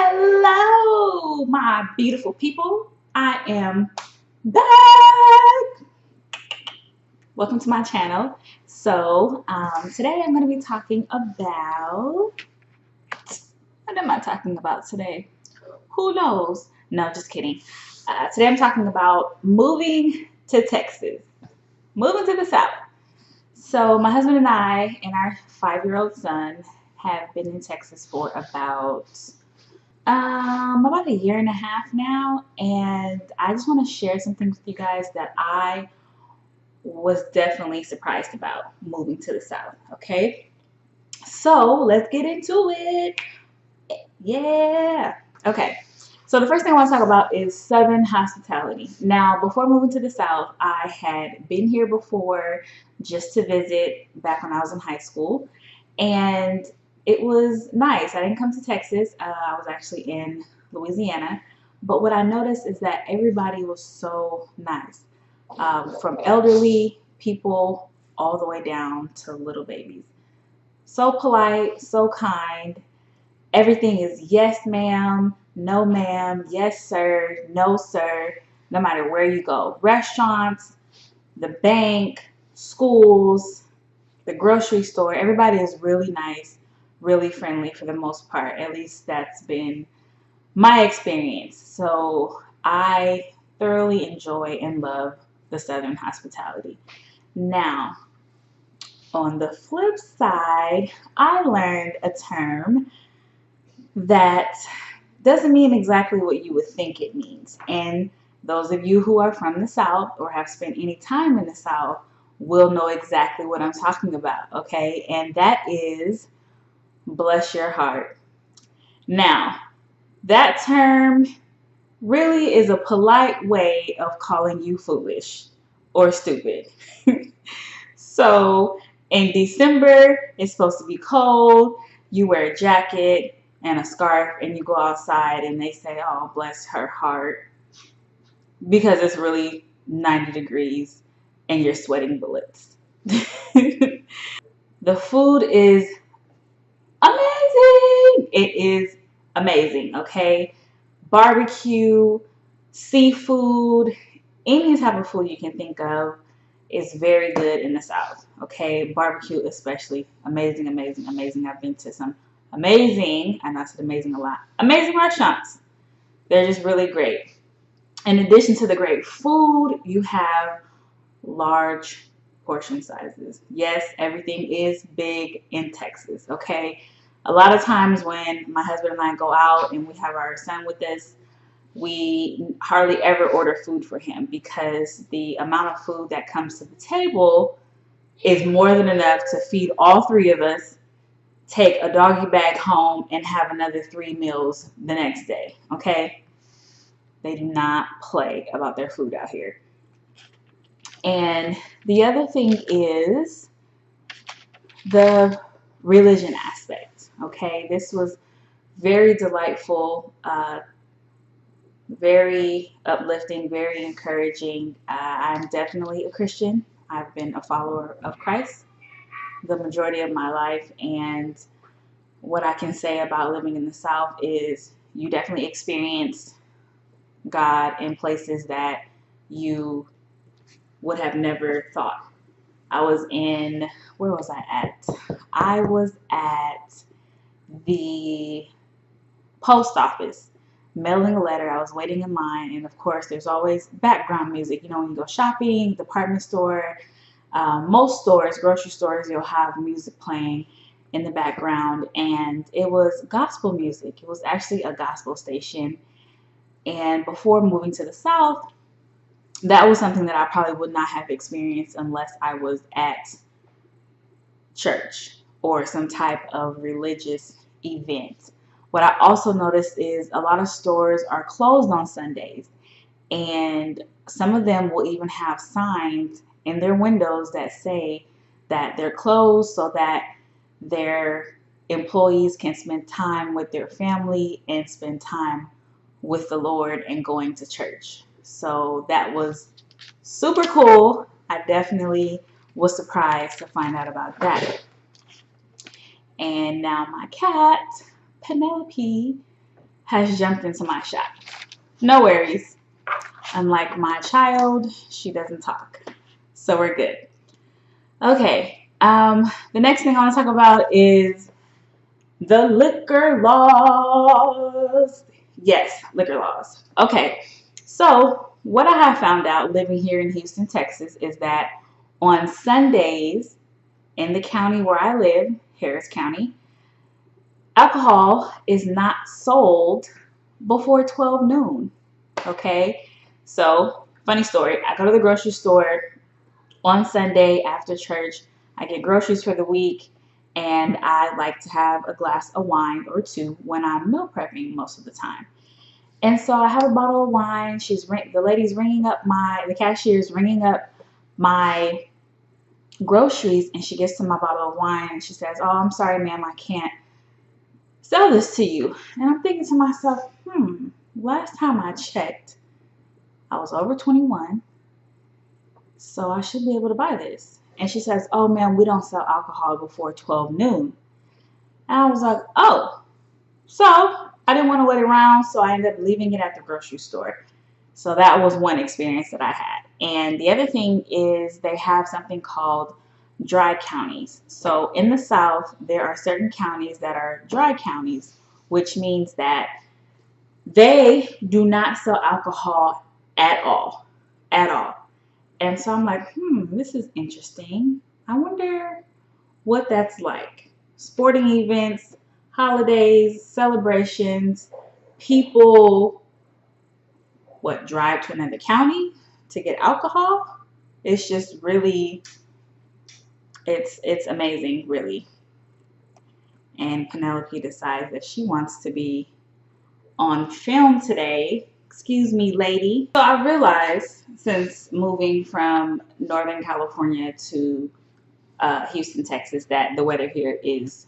Hello, my beautiful people. I am back. Welcome to my channel. Today I'm going to be talking about, what am I talking about today? Who knows? No, just kidding. Today I'm talking about moving to Texas, moving to the South. So my husband and I and our 5-year-old son have been in Texas for about a year and a half now, and I just want to share some things with you guys that I was definitely surprised about moving to the South. Okay, so let's get into it. Yeah. Okay. So the first thing I want to talk about is Southern hospitality. Now, before moving to the South, I had been here before just to visit back when I was in high school, and it was nice. I didn't come to Texas. I was actually in Louisiana. But what I noticed is that everybody was so nice, from elderly people all the way down to little babies. So polite, so kind. Everything is yes, ma'am, no, ma'am, yes, sir, no, sir, no matter where you go. Restaurants, the bank, schools, the grocery store, everybody is really nice, really friendly for the most part. At least that's been my experience. So I thoroughly enjoy and love the Southern hospitality. Now, on the flip side, I learned a term that doesn't mean exactly what you would think it means. And those of you who are from the South or have spent any time in the South will know exactly what I'm talking about, okay? And that is bless your heart. Now, that term really is a polite way of calling you foolish or stupid. So in December, it's supposed to be cold. You wear a jacket and a scarf and you go outside and they say, oh, bless her heart, because it's really 90 degrees and you're sweating bullets. The food is amazing. It is amazing, okay? Barbecue, seafood, any type of food you can think of is very good in the South, okay? Barbecue especially, amazing, amazing, amazing. I've been to some amazing, and I said amazing a lot, amazing restaurants. They're just really great. In addition to the great food, you have large portion sizes. Yes, everything is big in Texas, okay? A lot of times when my husband and I go out and we have our son with us, we hardly ever order food for him because the amount of food that comes to the table is more than enough to feed all three of us, take a doggy bag home, and have another 3 meals the next day, okay? They do not play about their food out here. And the other thing is the religion aspect, okay? This was very delightful, very uplifting, very encouraging. I'm definitely a Christian. I've been a follower of Christ the majority of my life, and what I can say about living in the South is you definitely experience God in places that you would have never thought. I was in, where was I at? I was at the post office mailing a letter. I was waiting in line, and of course there's always background music. You know, when you go shopping, department store, most stores, grocery stores, you'll have music playing in the background, and it was gospel music. It was actually a gospel station. And before moving to the South, that was something that I probably would not have experienced unless I was at church or some type of religious event. What I also noticed is a lot of stores are closed on Sundays, and some of them will even have signs in their windows that say that they're closed so that their employees can spend time with their family and spend time with the Lord and going to church. So that was super cool. I definitely was surprised to find out about that. And now my cat, Penelope, has jumped into my shop. No worries. Unlike my child, she doesn't talk. So we're good. Okay. The next thing I want to talk about is the liquor laws. Yes, liquor laws. Okay. So what I have found out living here in Houston, Texas, is that on Sundays in the county where I live, Harris County, alcohol is not sold before 12 noon. Okay. So, funny story. I go to the grocery store on Sunday after church. I get groceries for the week, and I like to have a glass of wine or two when I'm meal prepping most of the time. And so I have a bottle of wine. The lady's the cashier's ringing up my groceries, and she gets to my bottle of wine and she says, "Oh, I'm sorry, ma'am, I can't sell this to you." And I'm thinking to myself, last time I checked, I was over 21, so I should be able to buy this. And she says, "Oh, ma'am, we don't sell alcohol before 12 noon. And I was like, oh. So I didn't want to wait around, so I ended up leaving it at the grocery store. So that was one experience that I had. And the other thing is they have something called dry counties. So in the South, there are certain counties that are dry counties, which means that they do not sell alcohol at all. At all. And so I'm like, this is interesting. I wonder what that's like. Sporting events, holidays, celebrations, people, drive to another county to get alcohol? It's just really, it's amazing, really. And Penelope decides that she wants to be on film today. Excuse me, lady. So I realized since moving from Northern California to Houston, Texas, that the weather here is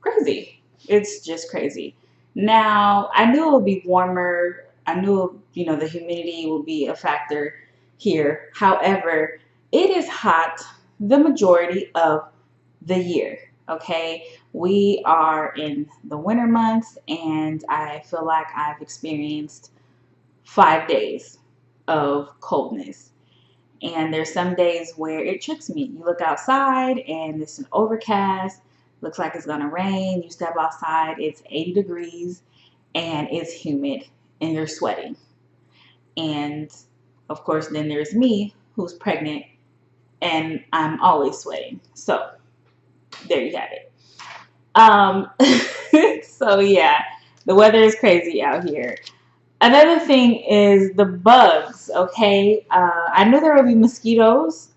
crazy. It's just crazy. Now, I knew it would be warmer. I knew, the humidity will be a factor here. However, it is hot the majority of the year. Okay, we are in the winter months, and I feel like I've experienced 5 days of coldness. And there's some days where it tricks me. You look outside and it's an overcast, looks like it's gonna rain. You step outside, it's 80 degrees and it's humid and you're sweating. And of course, then there's me who's pregnant and I'm always sweating. So there you have it. So yeah, the weather is crazy out here. Another thing is the bugs, okay? I knew there would be mosquitoes.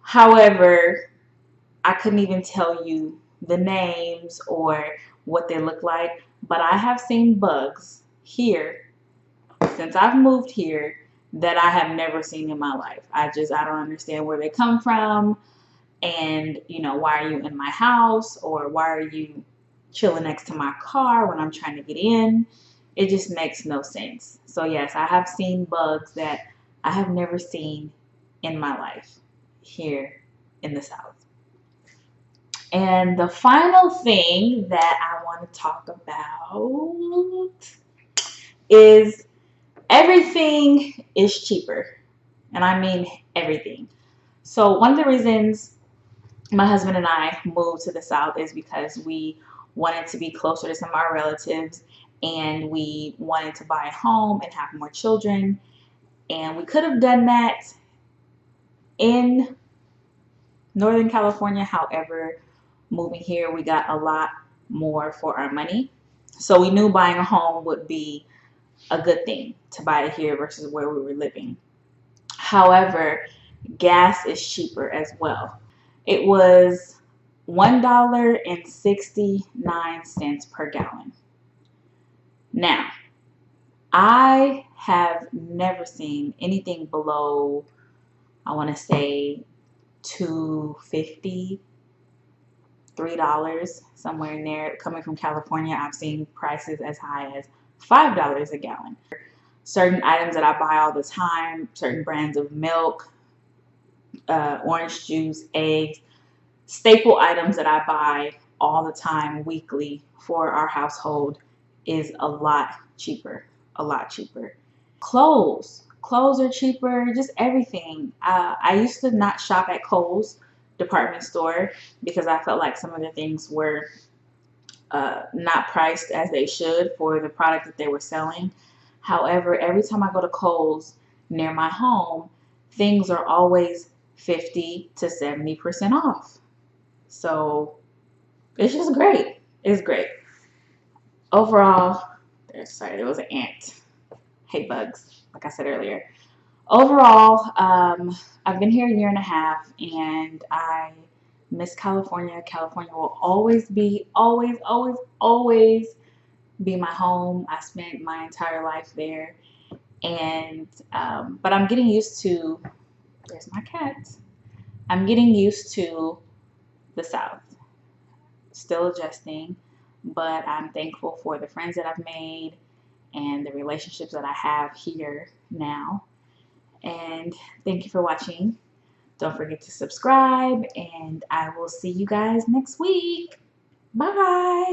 However, I couldn't even tell you the names or what they look like. But I have seen bugs here since I've moved here that I have never seen in my life. I don't understand where they come from. And, why are you in my house? Or why are you chilling next to my car when I'm trying to get in? It just makes no sense. So yes, I have seen bugs that I have never seen in my life here in the South. And the final thing that I want to talk about is everything is cheaper. And I mean everything. So one of the reasons my husband and I moved to the South is because we wanted to be closer to some of our relatives, and we wanted to buy a home and have more children. And we could have done that in Northern California. However, moving here, we got a lot more for our money. So we knew buying a home would be a good thing to buy it here versus where we were living. However, gas is cheaper as well. It was $1.69 per gallon. Now, I have never seen anything below, I want to say, $2.50, $3, somewhere in there. Coming from California, I've seen prices as high as $5 a gallon. Certain items that I buy all the time, certain brands of milk, orange juice, eggs, staple items that I buy all the time, weekly, for our household, is a lot cheaper, a lot cheaper. Clothes are cheaper, just everything. I used to not shop at Kohl's department store because I felt like some of the things were not priced as they should for the product that they were selling. However, every time I go to Kohl's near my home, things are always 50 to 70% off. So it's just great. It's great. Overall, there was an ant. Hate bugs, like I said earlier. Overall, I've been here a year and a half, and I miss California. California will always be, always be my home. I spent my entire life there, and but I'm getting used to. There's my cat. I'm getting used to the South. Still adjusting, but I'm thankful for the friends that I've made and the relationships that I have here now. And thank you for watching. Don't forget to subscribe, and I will see you guys next week. Bye.